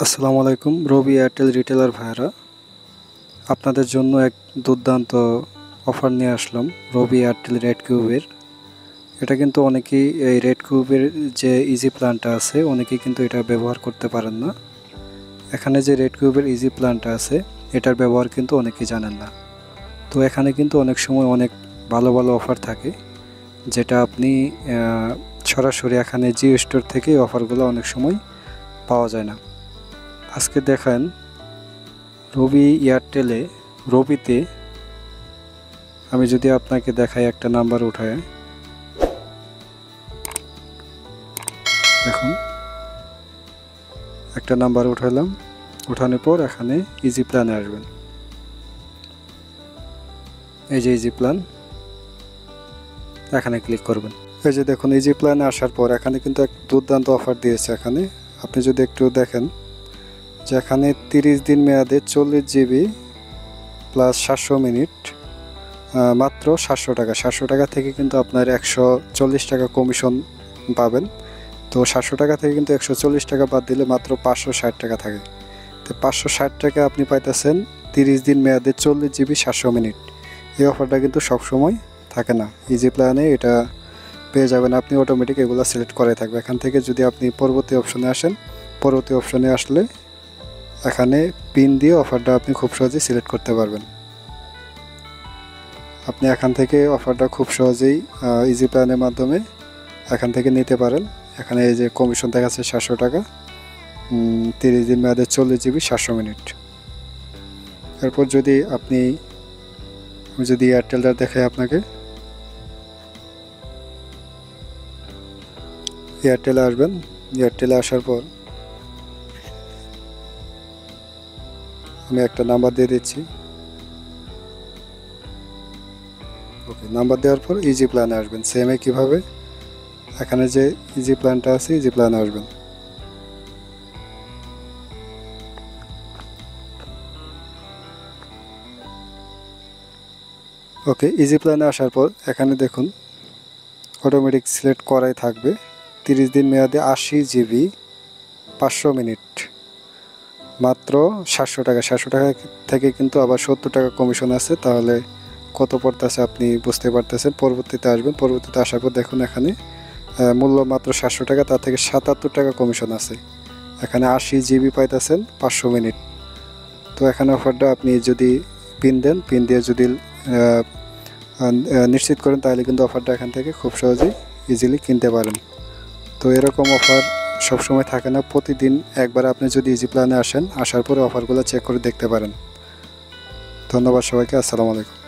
আসসালামু আলাইকুম। রবি Airtel retailer ভাইরা আপনাদের জন্য এক দুর্দান্ত অফার নিয়ে আসলাম রবি এয়ারটেল রেড কিউবের। এটা কিন্তু অনেকেই এই রেড কিউবের যে ইজি প্ল্যানটা আছে অনেকেই কিন্তু এটা ব্যবহার করতে পারেন না। এখানে যে রেড কিউবের ইজি প্ল্যানটা আছে এটার ব্যবহার কিন্তু অনেকেই জানেন না। তো এখানে কিন্তু অনেক সময় অনেক ভালো ভালো অফার থাকে, যেটা আপনি সরাসরি এখানে জিও স্টোর থেকে অফারগুলো অনেক সময় পাওয়া যায় না। আজকে দেখেন রবি এয়ারটেলে রবিতে আমি যদি আপনাকে দেখাই, একটা নাম্বার উঠায় দেখুন, একটা নাম্বার উঠালাম, উঠানোর পর এখানে ইজি প্ল্যানে আসবেন। এই যে ইজি প্ল্যান, এখানে ক্লিক করবেন। এই যে দেখুন ইজি প্ল্যানে আসার পর এখানে কিন্তু এক দুর্দান্ত অফার দিয়েছে। এখানে আপনি যদি একটু দেখেন যে এখানে 30 দিন মেয়াদে 40 জিবি প্লাস 700 মিনিট মাত্র 700 টাকা। 700 টাকা থেকে কিন্তু আপনার 140 টাকা কমিশন পাবেন। তো 700 টাকা থেকে কিন্তু 140 টাকা বাদ দিলে মাত্র 560 টাকা থাকে। তো 560 টাকা আপনি পাইতেছেন 30 দিন মেয়াদে 40 জিবি 700 মিনিট। এই অফারটা কিন্তু সবসময় থাকে না। ইজি প্ল্যানে এটা পেয়ে যাবেন আপনি, অটোমেটিক এগুলো সিলেক্ট করে থাকবে। এখান থেকে যদি আপনি পরবর্তী অপশনে আসেন, পরবর্তী অপশনে আসলে এখানে পিন দিয়ে অফারটা আপনি খুব সহজেই সিলেক্ট করতে পারবেন। আপনি এখান থেকে অফারটা খুব সহজেই ইজি প্ল্যানের মাধ্যমে এখান থেকে নিতে পারেন। এখানে এই যে কমিশন দেখাচ্ছে 700 টাকা, 30 দিন মেয়াদে 40 জিবি 700 মিনিট। এরপর যদি আমি যদি এয়ারটেলটা দেখাই আপনাকে, এয়ারটেলে আসবেন। এয়ারটেলে আসার পর আমি একটা নাম্বার দিয়ে দিচ্ছি। ওকে, নাম্বার দেওয়ার পর ইজি প্ল্যানে আসবেন। সেম কীভাবে এখানে যে ইজি প্ল্যানটা আছে ইজি প্ল্যানে আসবেন। ওকে, ইজি প্ল্যানে আসার পর এখানে দেখুন অটোমেটিক সিলেক্ট করাই থাকবে। 30 দিন মেয়াদে 80 জিবি 500 মিনিট মাত্র 700 টাকা। 700 টাকা থেকে কিন্তু আবার 70 টাকা কমিশন আছে। তাহলে কত পড়তেছে আপনি বুঝতে পারতেছেন। পরবর্তীতে আসবেন, পরবর্তীতে আসার পর দেখুন এখানে মূল্য মাত্র 700 টাকা, তার থেকে 77 টাকা কমিশন আছে। এখানে 80 জিবি পাইতেছেন 500 মিনিট। তো এখানে অফারটা আপনি যদি পিন দেন, পিন দিয়ে যদি নিশ্চিত করেন, তাহলে কিন্তু অফারটা এখান থেকে খুব সহজেই ইজিলি কিনতে পারেন। তো এরকম অফার সবসময় থাকে না, প্রতিদিন একবার আপনি যদি ইজি প্ল্যানে আসেন, আসার পরে অফারগুলো চেক করে দেখতে পারেন। ধন্যবাদ সবাইকে। আসসালামু আলাইকুম।